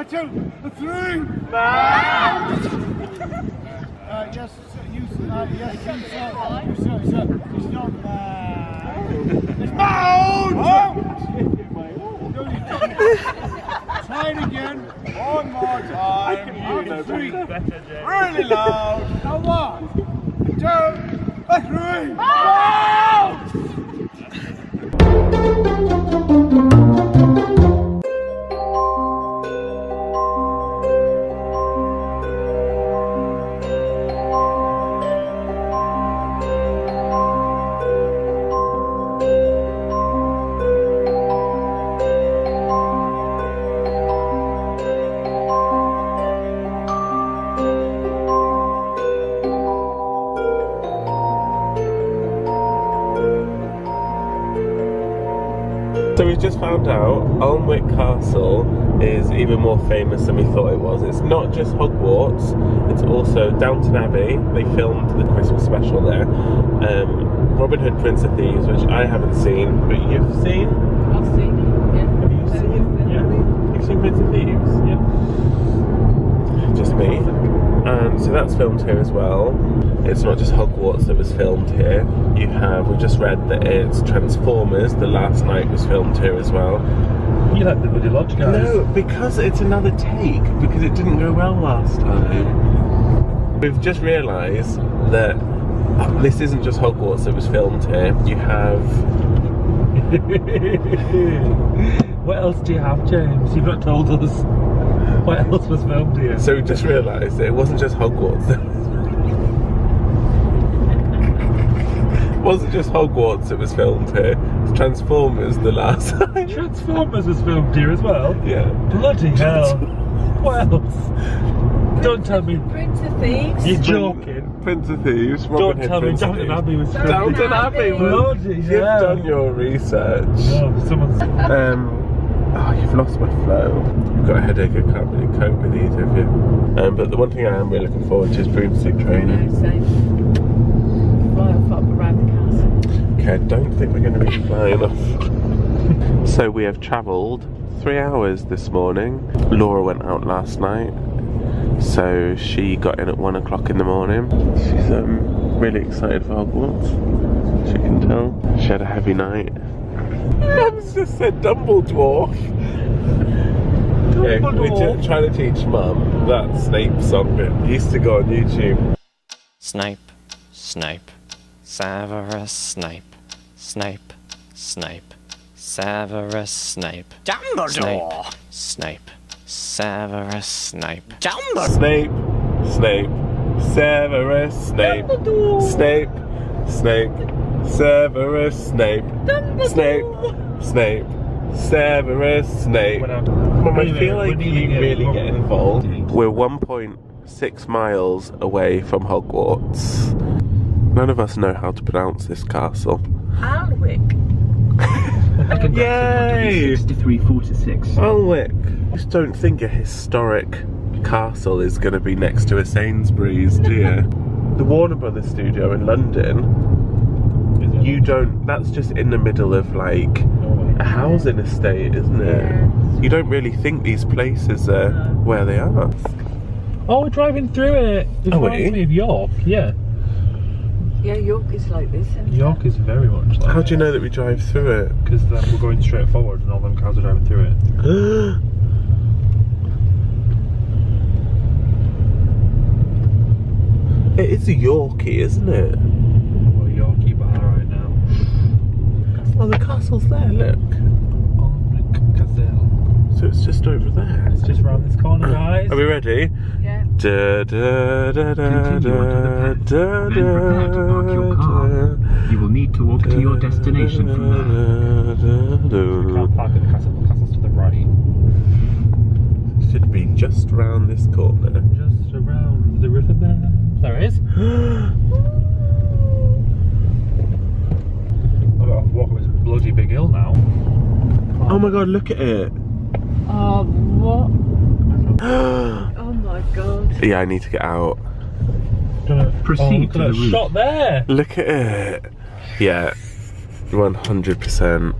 2, a 3. Yes, you, yes, sir. It's not it's bound! Try it again. One more time. On 3. Really loud. A 1, 2, a 3. Out! So we just found out Alnwick Castle is even more famous than we thought it was. It's not just Hogwarts, it's also Downton Abbey. They filmed the Christmas special there. Robin Hood, Prince of Thieves, which I haven't seen, but you've seen? I've seen it, yeah. Have you seen? Yeah. You've seen Prince of Thieves? Yeah. Just me. And so that's filmed here as well. It's not just Hogwarts that was filmed here. You have, we just read that it's Transformers, The Last Night was filmed here as well. You like the Bloody Lodge, guys? No, because it's another take, because it didn't go well last time. We've just realised that this isn't just Hogwarts that was filmed here. You have... What else do you have, James? You've not told us. What else was filmed here? So we just realised that it wasn't just Hogwarts. It wasn't just Hogwarts that was filmed here. It's Transformers, The Last Night. Transformers was filmed here as well? Yeah. Bloody hell. What else? Don't tell me. Prince of Thieves. You're joking. Prince of Thieves. Don't tell me Downton Abbey was filmed. Downton Abbey was. Bloody You've hell. done your research. Oh, someone's... Oh, you've lost my flow. I've got a headache, I can't really cope with either of you. But the one thing I am really looking forward to is broomstick training. No, same. Fly off up around the castle. Okay, I don't think we're going to be flying off. So we have travelled 3 hours this morning. Laura went out last night, so she got in at 1 o'clock in the morning. She's really excited for Hogwarts, as you can tell. She had a heavy night. Mum's just said Dumbledore. Yeah, we're trying to teach Mum that Snape song that used to go on YouTube. Snape, Snape, Severus Snape, Snape, Snape, Severus Snape, Dumbledore! Snape, Severus Snape, Dumbledore! Snape, Snape, Severus Snape, Snape, Snape, Severus Snape, Snape, Snape, Severus Snape. Mum, I feel like you really get involved. We're 1.6 miles away from Hogwarts. None of us know how to pronounce this castle. Alnwick. Yay! 6346. Alnwick. I just don't think a historic castle is going to be next to a Sainsbury's, do you? The Warner Brothers studio in London, you don't, that's just in the middle of like a housing estate, isn't it? Yeah. You don't really think these places are where they are. Oh, we're driving through it. It reminds me of York, yeah. Yeah, York is like this, isn't it? York is very much like How do you know that we drive through it? Because we're going straight forward and all them cars are driving through it. It is a Yorkie, isn't it? We're a Yorkie bar right now. Oh, the castle's there, look. Alnwick Castle. So it's just over there. It's just round this corner, guys. Are we ready? Yeah. Da, da, da, da, Continue onto the path, da, then prepare to park your car. You will need to walk to your destination from there. We can't park at the castle. The castle's to the right. Should be just round this corner. Just around the riverbed. There it is. I've got to walk up this bloody big hill now. Oh my god, look at it. Oh, what? Oh my god. Yeah, I need to get out. Proceed to the roof. Shot there. Look at it. Yeah, 100%.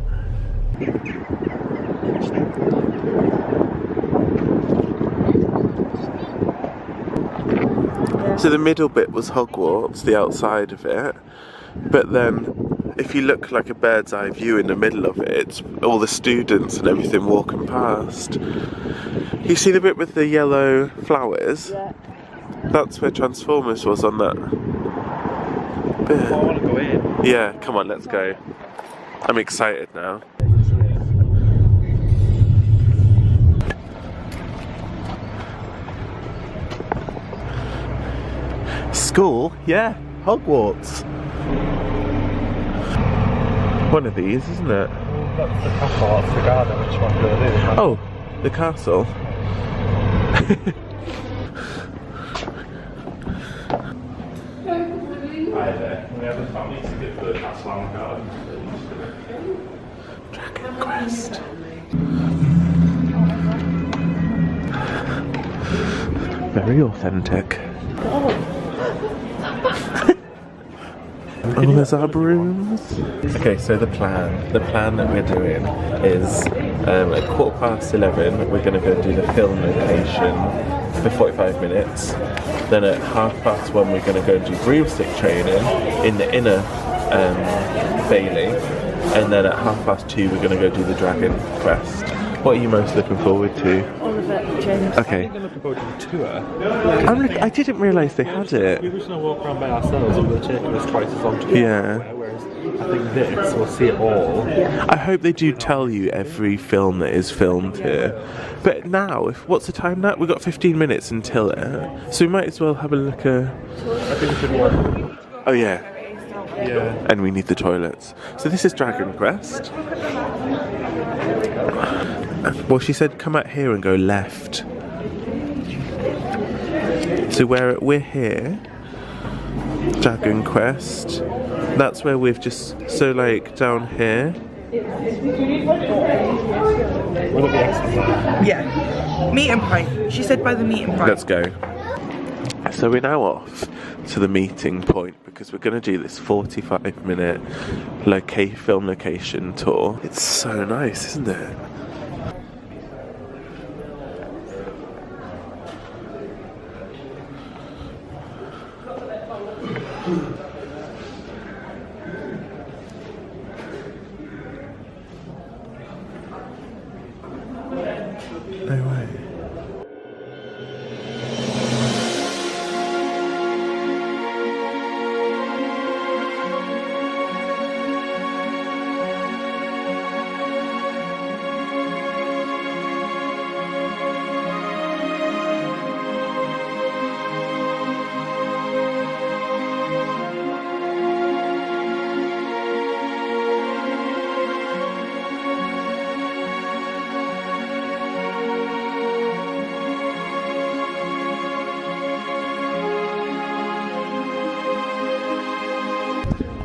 So the middle bit was Hogwarts, the outside of it, but then if you look like a bird's eye view in the middle of it, it's all the students and everything walking past. You see the bit with the yellow flowers? Yeah. That's where Transformers was on that bit. I want to go in. Yeah, come on, let's go. I'm excited now. School? Yeah, Hogwarts. One of these, isn't it? That's the castle, that's the garden, which one do I do? Oh, the castle. Hi there. We have a family ticket for the castle and the garden. Dragon Quest. Very authentic. Oh, there's our brooms. Okay, so the plan that we're doing is at 11:15 we're going to go do the film location for 45 minutes. Then at 1:30 we're going to go and do broomstick training in the inner Bailey. And then at 2:30 we're going to go do the Dragon Quest. What are you most looking forward to? All of it, James. Okay. I'm looking forward to the tour. I didn't realise they had it. We were just going to walk around by ourselves, it would have taken us twice as long to go. Yeah. Whereas I think this, we'll see it all. I hope they do tell you every film that is filmed here. But now, what's the time now? We've got 15 minutes until it. So we might as well have a look at... I think we should walk. Oh yeah. Yeah. And we need the toilets. So this is Dragon Quest. Well, she said come out here and go left. So we're here, Dragon Quest. That's where we've just, so like down here. Will it be excellent? Yeah. Meeting point. She said by the meeting point. Let's go. So we're now off to the meeting point because we're going to do this 45-minute film location tour. It's so nice, isn't it? No way.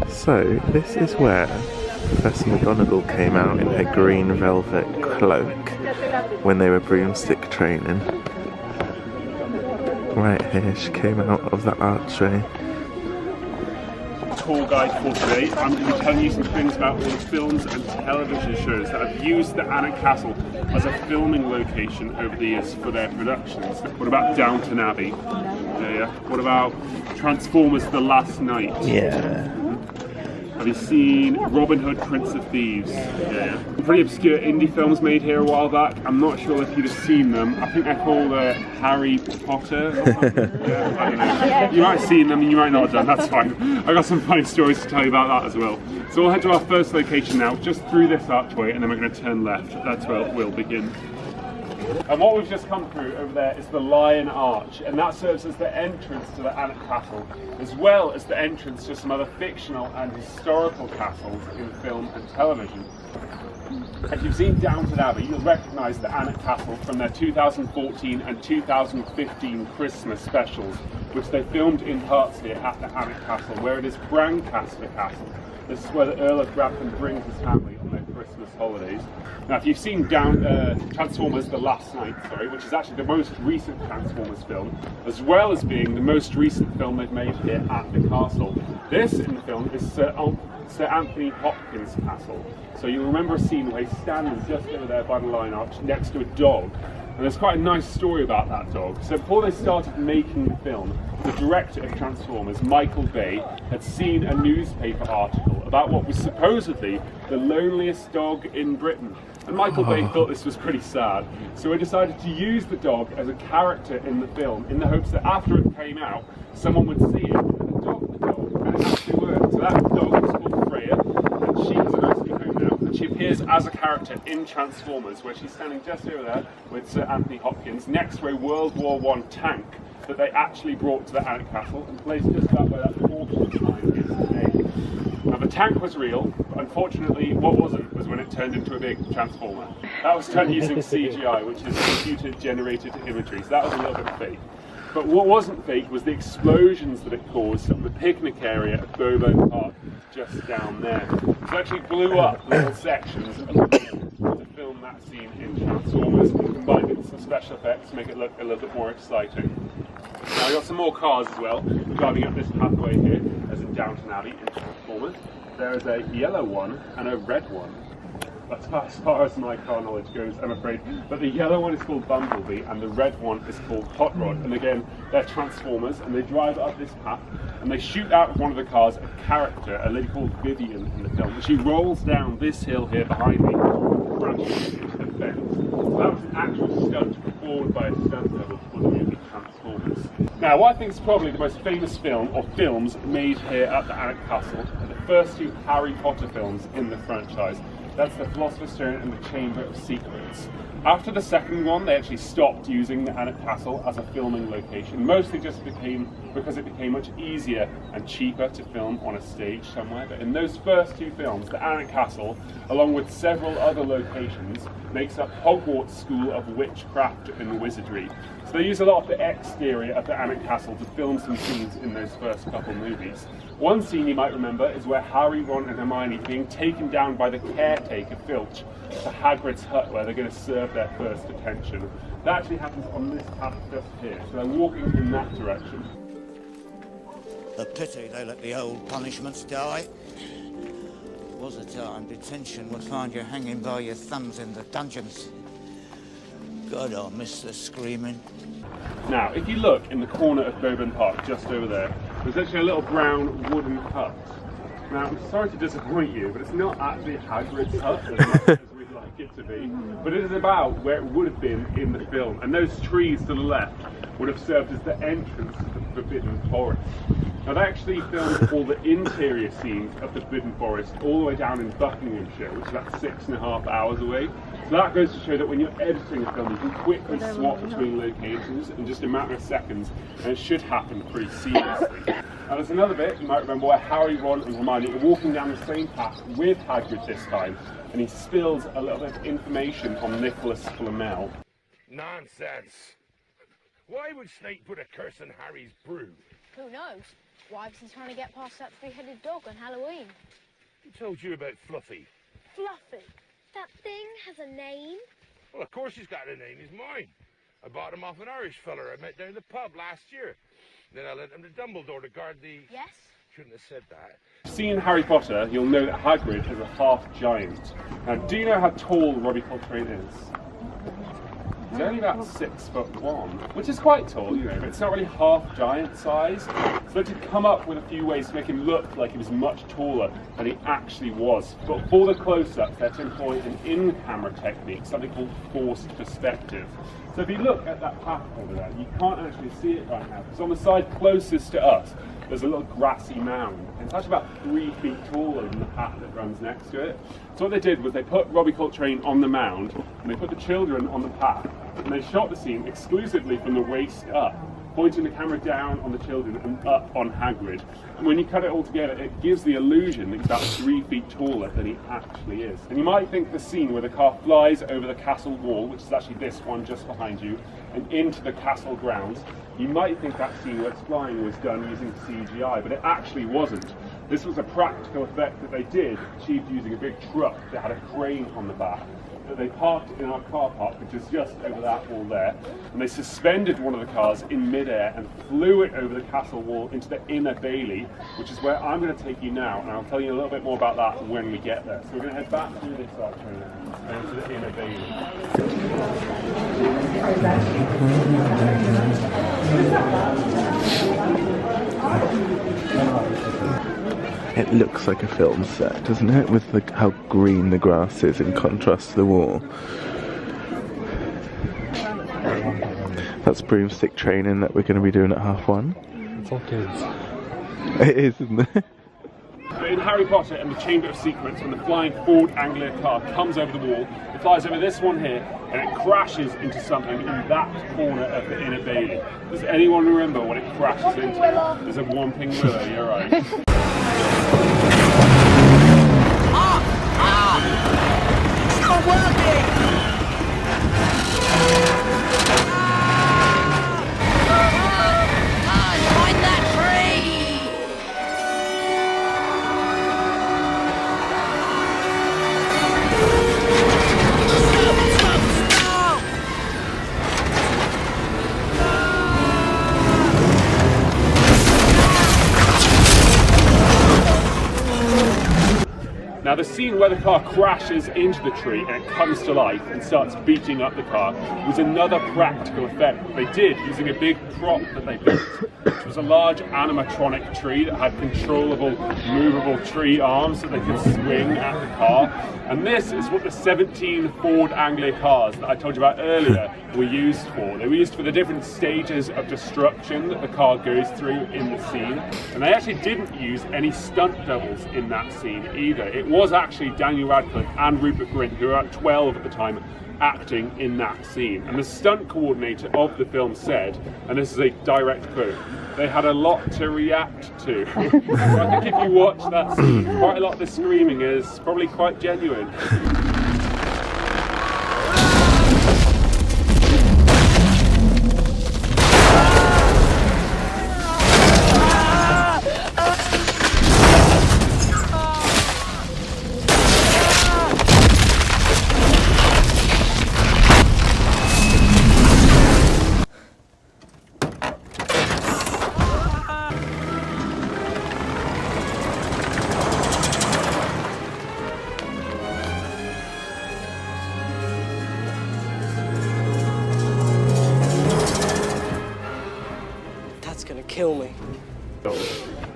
So, this is where Professor McGonagall came out in her green velvet cloak when they were broomstick training. Right here, she came out of the archway. Tour guide for today. I'm going to be telling you some things about all the films and television shows that have used the Alnwick Castle as a filming location over the years for their productions. What about Downton Abbey? Yeah. What about Transformers: The Last Night? Yeah. Have you seen Robin Hood, Prince of Thieves? Yeah. Pretty obscure indie films made here a while back. I'm not sure if you'd have seen them. I think they're called Harry Potter or something. Yeah, I don't know. You might have seen them and you might not have done, that's fine. I've got some funny stories to tell you about that as well. So we'll head to our first location now, just through this archway, and then we're going to turn left. That's where we'll begin. And what we've just come through over there is the Lion Arch, and that serves as the entrance to the Alnwick Castle, as well as the entrance to some other fictional and historical castles in film and television. If you've seen Downton Abbey, you'll recognise the Alnwick Castle from their 2014 and 2015 Christmas specials, which they filmed in parts here at the Alnwick Castle, where it is Brancaster Castle. This is where the Earl of Grantham brings his family on their Christmas holidays. Now, if you've seen Transformers: The Last Night, which is actually the most recent Transformers film, as well as being the most recent film they've made here at the castle, this in the film is Sir Anthony Hopkins' castle. So you'll remember a scene where he's standing just over there by the Lion Arch next to a dog. And there's quite a nice story about that dog. So before they started making the film, the director of Transformers, Michael Bay, had seen a newspaper article about what was supposedly the loneliest dog in Britain. And Michael Bay thought this was pretty sad, so he decided to use the dog as a character in the film in the hopes that after it came out, someone would see it and adopt the dog, and it actually worked. So that dog is called Freya, and she has a nice new home now, and she appears as a character in Transformers, where she's standing just over there with Sir Anthony Hopkins next to a World War I tank that they actually brought to the Alnwick Castle and placed just about where that caution sign is today. Now the tank was real, but unfortunately what wasn't was when it turned into a big transformer. That was done using CGI, which is computer generated imagery, so that was a little bit fake. But what wasn't fake was the explosions that it caused at the picnic area at Bowburn Park just down there. So it actually blew up little sections of the film to film that scene in Transformers and combined it with some special effects to make it look a little bit more exciting. Now we got some more cars as well, driving up this pathway here, as in Downton Abbey in Transformers. There is a yellow one and a red one. That's as far as my car knowledge goes, I'm afraid. But the yellow one is called Bumblebee and the red one is called Hot Rod. And again, they're Transformers and they drive up this path and they shoot out of one of the cars a character, a lady called Vivian in the film. And she rolls down this hill here behind me and crashes into the fence. So that was an actual stunt performed by a stunt double for the movie Transformers. Now, what I think is probably the most famous film or films made here at the Alnwick Castle are the first two Harry Potter films in the franchise. That's the Philosopher's Stone and the Chamber of Secrets. After the second one, they actually stopped using the Alnwick Castle as a filming location, mostly just because it became much easier and cheaper to film on a stage somewhere. But in those first two films, the Alnwick Castle, along with several other locations, makes up Hogwarts School of Witchcraft and Wizardry. So they use a lot of the exterior of the Alnwick Castle to film some scenes in those first couple movies. One scene you might remember is where Harry, Ron and Hermione are being taken down by the caretaker, Filch, to Hagrid's hut where they're going to serve their first detention. That actually happens on this path just here, so they're walking in that direction. A pity they let the old punishments die. Was a time detention would find you hanging by your thumbs in the dungeons. God, I miss the screaming. Now, if you look in the corner of Bowburn Park, just over there, there's actually a little brown wooden hut. Now, I'm sorry to disappoint you, but it's not actually Hagrid's hut as much as we'd like it to be. But it is about where it would have been in the film. And those trees to the left would have served as the entrance to the Forbidden Forest. Now, they actually filmed all the interior scenes of the Forbidden Forest all the way down in Buckinghamshire, which is about 6.5 hours away. So that goes to show that when you're editing a film, you can quickly swap between locations in just a matter of seconds, and it should happen pretty seamlessly. Now there's another bit, you might remember, where Harry, Ron and Hermione are walking down the same path with Hagrid this time, and he spills a little bit of information on Nicholas Flamel. Nonsense! Why would Snape put a curse on Harry's brew? Who knows? Why was he trying to get past that three-headed dog on Halloween? Who told you about Fluffy? Fluffy? That thing has a name? Well, of course he's got a name. He's mine. I bought him off an Irish feller I met down the pub last year. Then I lent him to Dumbledore to guard the... Yes? Shouldn't have said that. Seeing Harry Potter, you'll know that Hagrid is a half-giant. Now, do you know how tall Robbie Coltrane is? He's only about 6'1", which is quite tall, you know, but it's not really half-giant size. So they had to come up with a few ways to make him look like he was much taller than he actually was. But for the close-ups, they had to employ an in-camera technique, something called forced perspective. So if you look at that path over there, you can't actually see it right now, because on the side closest to us, there's a little grassy mound. And it's actually about 3 feet taller than the path that runs next to it. So what they did was they put Robbie Coltrane on the mound, and they put the children on the path, and they shot the scene exclusively from the waist up, pointing the camera down on the children and up on Hagrid. And when you cut it all together, it gives the illusion that he's about 3 feet taller than he actually is. And you might think the scene where the car flies over the castle wall, which is actually this one just behind you, and into the castle grounds, you might think that scene where it's flying was done using CGI, but it actually wasn't. This was a practical effect that they did, achieved using a big truck that had a crane on the back. that they parked in our car park, which is just over that wall there, and they suspended one of the cars in midair and flew it over the castle wall into the inner bailey, which is where I'm going to take you now, and I'll tell you a little bit more about that when we get there. So we're going to head back through this archway now and into the inner bailey. It looks like a film set, doesn't it? With how green the grass is in contrast to the wall. That's broomstick training that we're going to be doing at 1:30. It's all kids. It is, isn't it? In Harry Potter and the Chamber of Secrets, when the flying Ford Anglia car comes over the wall, it flies over this one here, and it crashes into something in that corner of the inner bailey. Does anyone remember what it crashes into? There's a Whomping Willow, you're right. It's not working! Find that tree! Now the scene where the car crashes into the tree and it comes to life and starts beating up the car was another practical effect that they did using a big prop that they built, which was a large animatronic tree that had controllable, movable tree arms that they could swing at the car. And this is what the 17 Ford Anglia cars that I told you about earlier were used for. They were used for the different stages of destruction that the car goes through in the scene. And they actually didn't use any stunt doubles in that scene either. It was actually Daniel Radcliffe and Rupert Grint, who were at 12 at the time, acting in that scene. And the stunt coordinator of the film said, and this is a direct quote, they had a lot to react to. So I think if you watch that scene, quite a lot of the screaming is probably quite genuine. Kill me.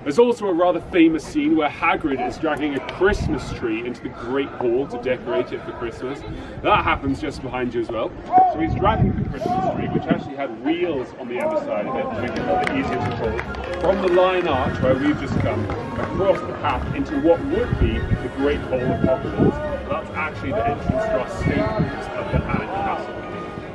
There's also a rather famous scene where Hagrid is dragging a Christmas tree into the Great Hall to decorate it for Christmas. That happens just behind you as well. So he's dragging the Christmas tree, which actually had wheels on the underside of it to make it a little bit easier to pull, from the Lion Arch where we've just come, across the path into what would be the Great Hall of Hogwarts. That's actually the entrance to our staterooms of the Alnwick Castle.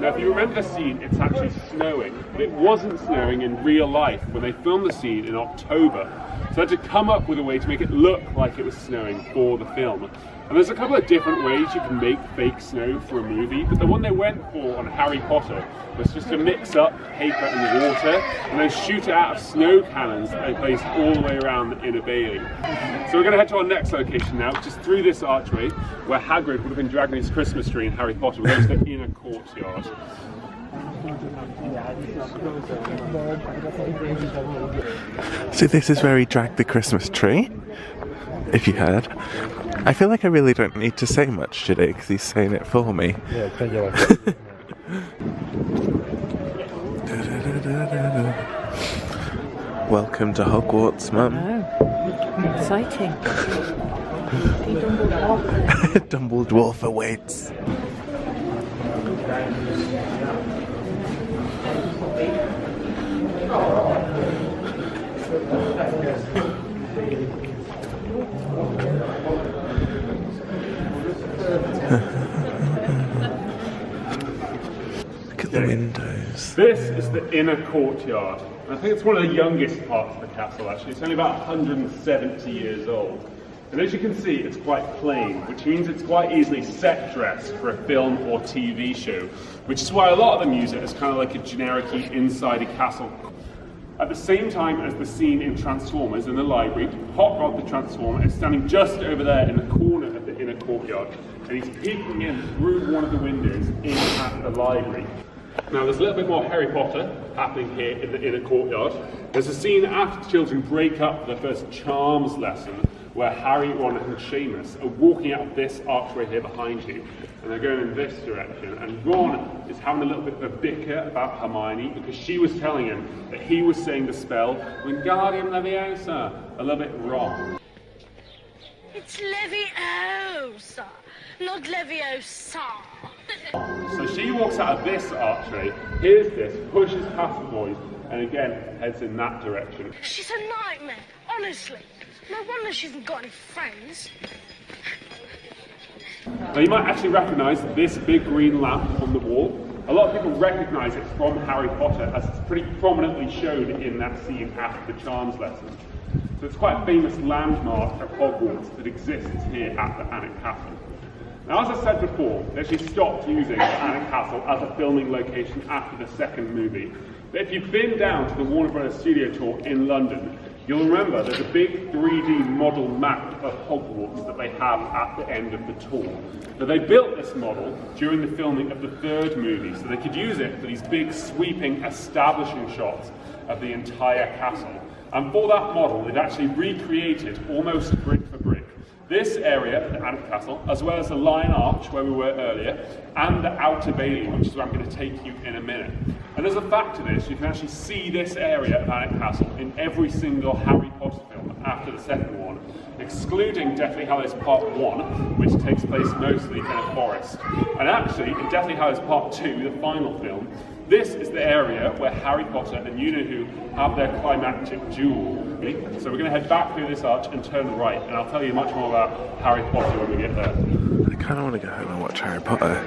Now, if you remember the scene, it's actually snowing, but it wasn't snowing in real life when they filmed the scene in October. So they had to come up with a way to make it look like it was snowing for the film. And there's a couple of different ways you can make fake snow for a movie, but the one they went for on Harry Potter was just to mix up paper and water and then shoot it out of snow cannons that they placed all the way around the inner bailey. So we're going to head to our next location now, which is through this archway where Hagrid would have been dragging his Christmas tree in Harry Potter. We're going to the inner courtyard. So this is where he dragged the Christmas tree, if you heard. I feel like I really don't need to say much today because he's saying it for me. Yeah, thank you. Welcome to Hogwarts, Mum. Oh, exciting. Dumbledore awaits. Look at the windows. This is the inner courtyard. And I think it's one of the youngest parts of the castle actually. It's only about 170 years old. And as you can see, it's quite plain, which means it's quite easily set dressed for a film or TV show, which is why a lot of them use it as kind of like a generic-y inside a castle. At the same time as the scene in Transformers in the library, Hot Rod the Transformer is standing just over there in the corner of the inner courtyard. and he's peeking in through one of the windows in at the library. Now there's a little bit more Harry Potter happening here in the inner courtyard. There's a scene after the children break up for their first charms lesson where Harry, Ron and Seamus are walking out of this archway here behind you, and they're going in this direction, and Ron is having a little bit of a bicker about Hermione because she was telling him that he was saying the spell Wingardium Leviosa a little bit wrong. It's Leviosa, not Leviosa. So she walks out of this archway, hears this, pushes past the boys, and again heads in that direction. She's a nightmare, honestly. No wonder she hasn't got any friends. Now you might actually recognise this big green lamp on the wall. A lot of people recognise it from Harry Potter as it's pretty prominently shown in that scene after the charms lesson. So it's quite a famous landmark at Hogwarts that exists here at the Alnwick Castle. Now, as I said before, they actually stopped using the Alnwick Castle as a filming location after the second movie. But if you've been down to the Warner Brothers studio tour in London, you'll remember there's a big 3D model map of Hogwarts that they have at the end of the tour. Now, they built this model during the filming of the third movie, so they could use it for these big sweeping establishing shots of the entire castle. And for that model, they've actually recreated almost brick for brick this area at the Alnwick Castle, as well as the Lion Arch where we were earlier, and the Outer Bailey, which is where I'm going to take you in a minute. And as a fact of this, you can actually see this area of Alnwick Castle in every single Harry Potter film after the second one, excluding Deathly Hallows Part 1, which takes place mostly in a forest. And actually, in Deathly Hallows Part 2, the final film, this is the area where Harry Potter and you-know-who have their climactic duel. So we're going to head back through this arch and turn right, and I'll tell you much more about Harry Potter when we get there. I kind of want to go home and watch Harry Potter.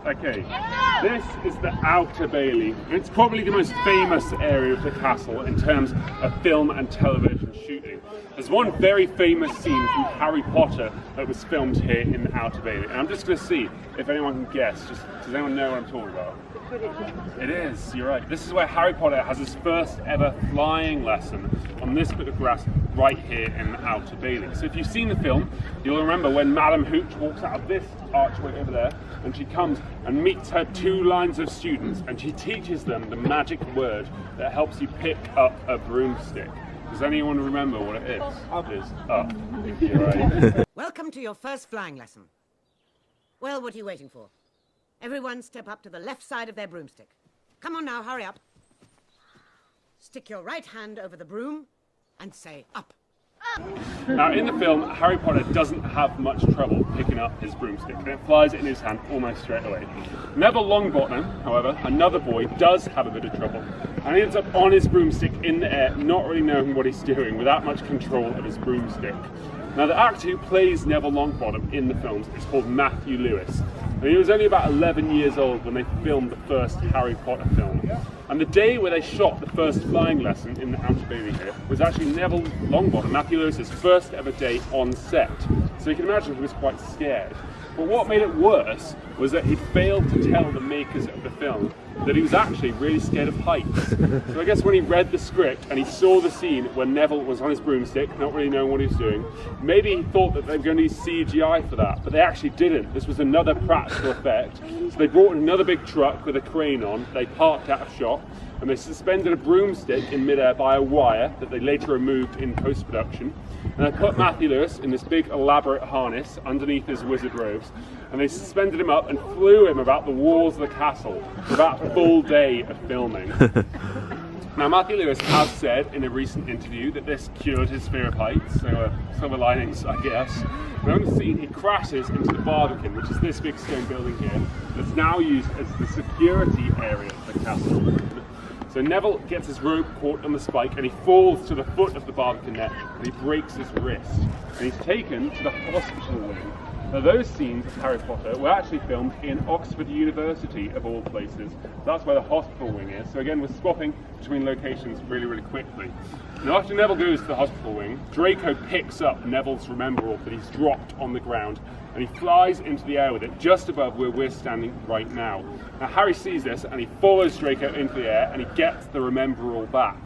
Okay, this is the Outer Bailey. It's probably the most famous area of the castle in terms of film and television shooting. There's one very famous scene from Harry Potter that was filmed here in the Outer Bailey, and I'm just going to see if anyone can guess. Does anyone know what I'm talking about? It is, you're right. This is where Harry Potter has his first ever flying lesson on this bit of grass right here in the Outer Bailey. So if you've seen the film, you'll remember when Madame Hooch walks out of this archway over there, and she comes and meets her two lines of students, and she teaches them the magic word that helps you pick up a broomstick. Does anyone remember what it is? It is up. You're right. Welcome to your first flying lesson. Well, what are you waiting for? Everyone step up to the left side of their broomstick. Come on now, hurry up. Stick your right hand over the broom and say up. Now in the film, Harry Potter doesn't have much trouble picking up his broomstick, and it flies in his hand almost straight away. Neville Longbottom, however, another boy, does have a bit of trouble, and he ends up on his broomstick in the air, not really knowing what he's doing, without much control of his broomstick. Now the actor who plays Neville Longbottom in the films is called Matthew Lewis, and he was only about 11 years old when they filmed the first Harry Potter film. And the day where they shot the first flying lesson in the Outer Bailey here was actually Neville Longbottom, Matthew Lewis's first ever day on set. So you can imagine he was quite scared. But what made it worse was that he failed to tell the makers of the film that he was actually really scared of heights. So I guess when he read the script and he saw the scene when Neville was on his broomstick, not really knowing what he was doing, maybe he thought that they were going to use CGI for that, but they actually didn't. This was another practical effect. So they brought another big truck with a crane on, they parked out of shot, and they suspended a broomstick in midair by a wire that they later removed in post-production. And they put Matthew Lewis in this big elaborate harness underneath his wizard robes, and they suspended him up and flew him about the walls of the castle for that full day of filming. Now Matthew Lewis has said in a recent interview that this cured his fear of heights, so silver linings I guess. And on the scene he crashes into the Barbican, which is this big stone building here, that's now used as the security area of the castle. So Neville gets his rope caught on the spike and he falls to the foot of the Barbican net and he breaks his wrist. And he's taken to the hospital wing Now those scenes of Harry Potter were actually filmed in Oxford University, of all places. That's where the hospital wing is. So again, we're swapping between locations really, really quickly. Now after Neville goes to the hospital wing, Draco picks up Neville's Remembrall that he's dropped on the ground, and he flies into the air with it just above where we're standing right now. Now Harry sees this and he follows Draco into the air and he gets the Remembrall back.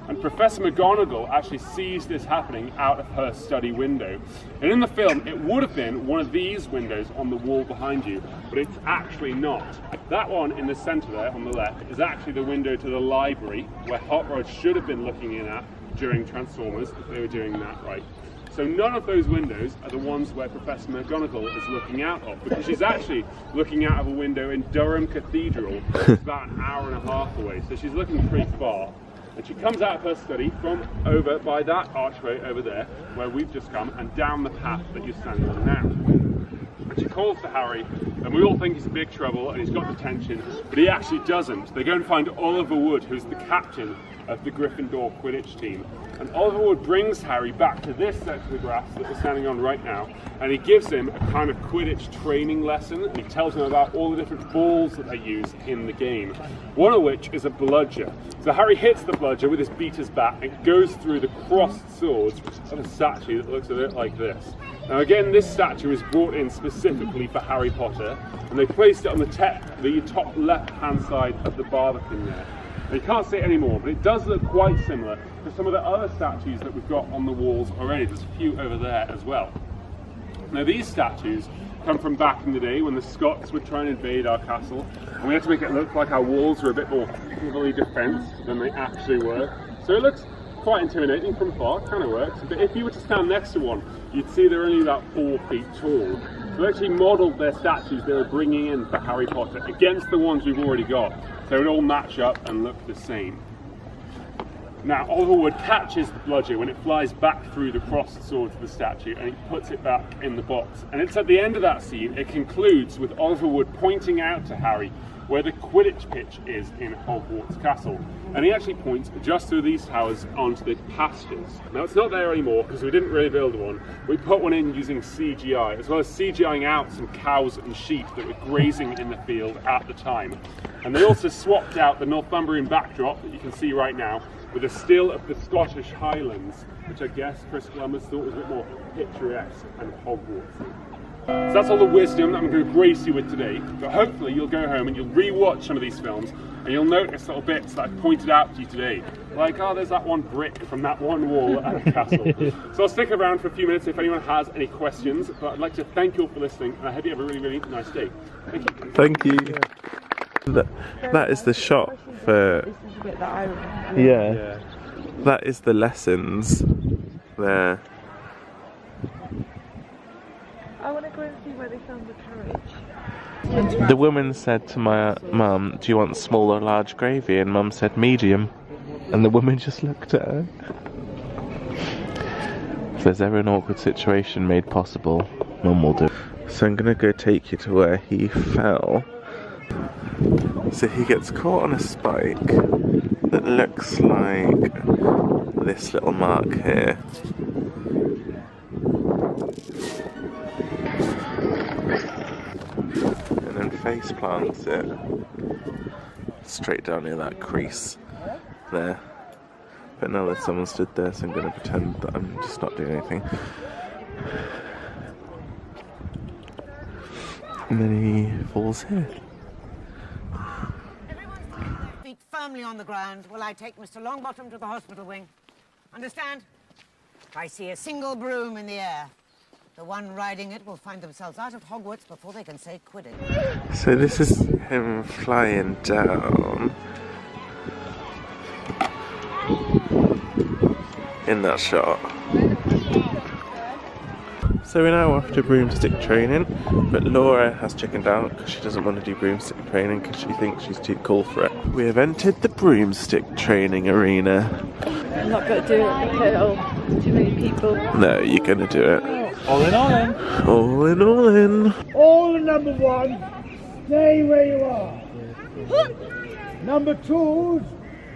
And Professor McGonagall actually sees this happening out of her study window. And in the film, it would have been one of these windows on the wall behind you, but it's actually not. That one in the centre there, on the left, is actually the window to the library, where Hot Rod should have been looking in at during Transformers, if they were doing that right. So none of those windows are the ones where Professor McGonagall is looking out of, because she's actually looking out of a window in Durham Cathedral, which is about an hour and a half away, so she's looking pretty far. And she comes out of her study from over by that archway over there, where we've just come, and down the path that you're standing on now. And she calls to Harry, and we all think he's in big trouble and he's got detention, but he actually doesn't. They go and find Oliver Wood, who's the captain of the Gryffindor Quidditch team. And Oliver Wood brings Harry back to this section of the grass that we're standing on right now, and he gives him a kind of Quidditch training lesson, and he tells him about all the different balls that they use in the game, one of which is a bludger. So Harry hits the bludger with his beater's bat, and it goes through the crossed swords of a statue that looks a bit like this. Now again, this statue is brought in specifically for Harry Potter, and they placed it on the top left-hand side of the barbican there. And you can't see it anymore, but it does look quite similar to some of the other statues that we've got on the walls already. There's a few over there as well. Now these statues come from back in the day when the Scots would try and invade our castle, and we had to make it look like our walls were a bit more heavily defenced than they actually were. So it looks quite intimidating from far, it kind of works, but if you were to stand next to one, you'd see they're only about 4 feet tall. So they actually modelled their statues they were bringing in for Harry Potter against the ones we've already got, so it would all match up and look the same. Now Oliver Wood catches the bludger when it flies back through the crossed sword to the statue, and he puts it back in the box. And it's at the end of that scene, it concludes with Oliver Wood pointing out to Harry where the Quidditch pitch is in Hogwarts Castle. And he actually points just through these towers onto the pastures. Now it's not there anymore because we didn't really build one. We put one in using CGI, as well as CGIing out some cows and sheep that were grazing in the field at the time. And they also swapped out the Northumbrian backdrop that you can see right now with a still of the Scottish Highlands, which I guess Chris Columbus thought was a bit more picturesque and Hogwartsy. So that's all the wisdom that I'm going to grace you with today, but hopefully you'll go home and you'll re-watch some of these films and you'll notice little bits that I've pointed out to you today. Like, oh, there's that one brick from that one wall at the castle. So I'll stick around for a few minutes if anyone has any questions, but I'd like to thank you all for listening, and I hope you have a really, really nice day. Thank you. Thank you. That is the shot for... This is the bit that I remember. Yeah. That is the lessons there. I want to go and see where they found the carriage. The woman said to my mum, do you want small or large gravy? And mum said medium. And the woman just looked at her. If there's ever an awkward situation made possible, mum will do it. So I'm going to go take you to where he fell. So he gets caught on a spike that looks like this little mark here. And then face plants it straight down near that crease there. But now that someone stood there, so I'm going to pretend that I'm just not doing anything. And then he falls here. Feet firmly on the ground while I take Mr. Longbottom to the hospital wing. Understand? If I see a single broom in the air, the one riding it will find themselves out of Hogwarts before they can say Quidditch. So this is him flying down in that shot. So we're now off to broomstick training, but Laura has chickened out because she doesn't want to do broomstick training because she thinks she's too cool for it. We have entered the broomstick training arena. I'm not going to do it because too many people. No, you're going to do it. All in, all in. All in, all in. All number one, stay where you are. Number two,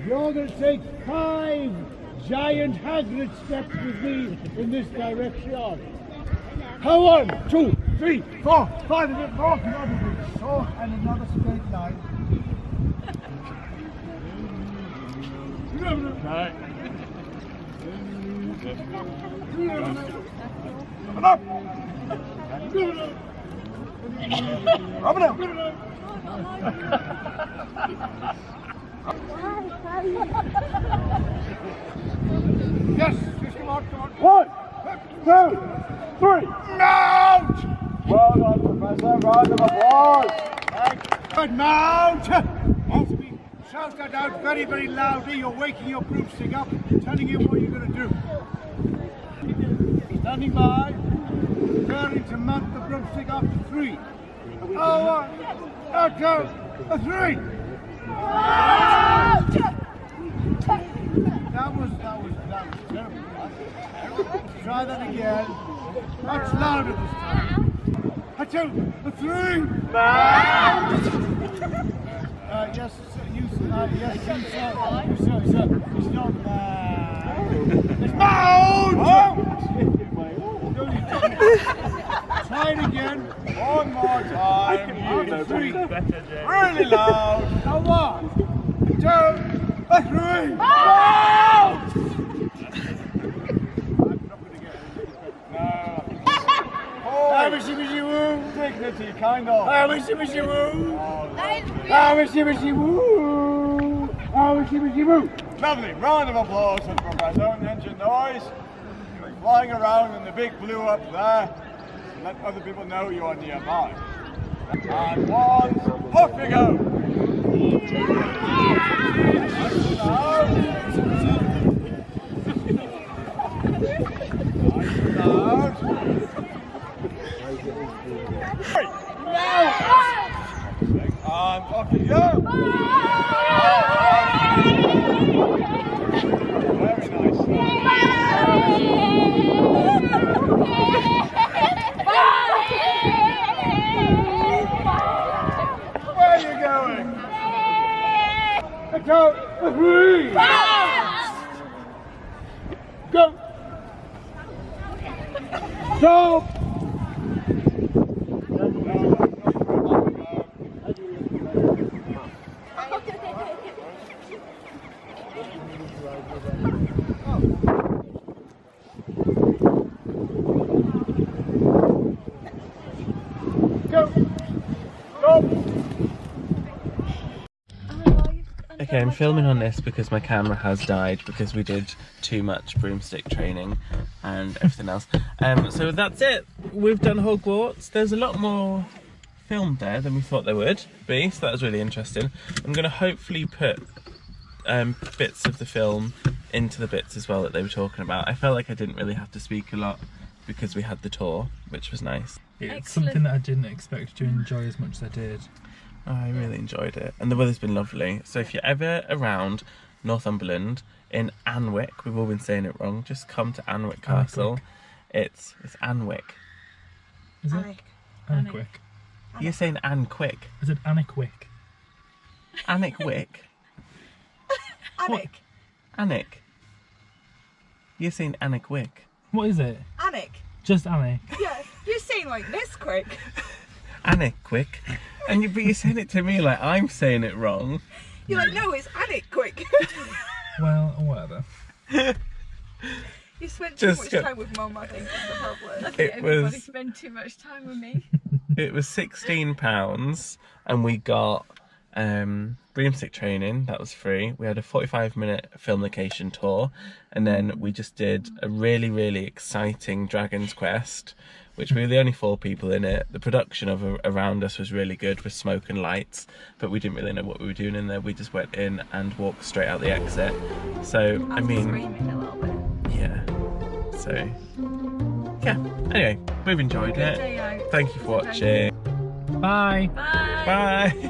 you're going to take 5 giant Hagrid steps with me in this direction. 1, 2, 3, 4, 5, a bit more. Come on, a bit short and another straight line. Right. Come on. Open up. Yes, just come on, come on. 1, 2, 3. Mount! Well done, Professor. Round of applause. Good mount! Also be shout that out very, very loudly. You're waking your broomstick up, telling him what you're going to do. Standing by, preparing to mount the broomstick up to 3. 1, 2, 3. That was terrible. Try that again. Much louder this time. 1, 2, 3. Yes, you sir. It's not it's mount! Try it again. One more time. 3. Really loud. Now 1, 2, 3. Mount! Wishy wishy woo! Dignity, kind of. Wishy wishy woo! Wishy wishy woo! Wishy wishy woo! Lovely, round of applause for Professor. Engine noise. You're flying around in the big blue up there. Let other people know you are nearby. And 1, off we go! And off you go! Very nice. Where are you going? Go! 3! Go! Stop! Okay, I'm filming on this because my camera has died because we did too much broomstick training and everything else. So that's it. We've done Hogwarts. There's a lot more filmed there than we thought there would be, so that was really interesting. I'm going to hopefully put bits of the film into the bits as well that they were talking about. I felt like I didn't really have to speak a lot because we had the tour, which was nice. It's something that I didn't expect to enjoy as much as I did. Oh, I really enjoyed it, and the weather's been lovely. So if you're ever around Northumberland in Alnwick, we've all been saying it wrong, just come to Alnwick Castle. It's Alnwick. Is it? Alnwick. You're saying Alnwick. Is it Alnwick? Alnwick. Alnwick. Alnwick. You're saying Alnwick. What is it? Alnwick. Just Alnwick. Yeah, you're saying like this quick. Alnwick. But you're saying it to me like I'm saying it wrong. You're like, no, it's Alnwick quick. Well, whatever. You spent too much time with Mum, I think, is the problem. I think everybody spent too much time with me. It was £16 and we got broomstick training, that was free. We had a 45-minute film location tour, and then we just did a really, really exciting Dragon's Quest, which we were the only 4 people in it. The production of around us was really good with smoke and lights, but we didn't really know what we were doing in there. We just went in and walked straight out the exit. So, I mean, screaming a little bit. yeah. So, yeah. Anyway, we've enjoyed it. Thank you for watching. Bye. Bye. Bye.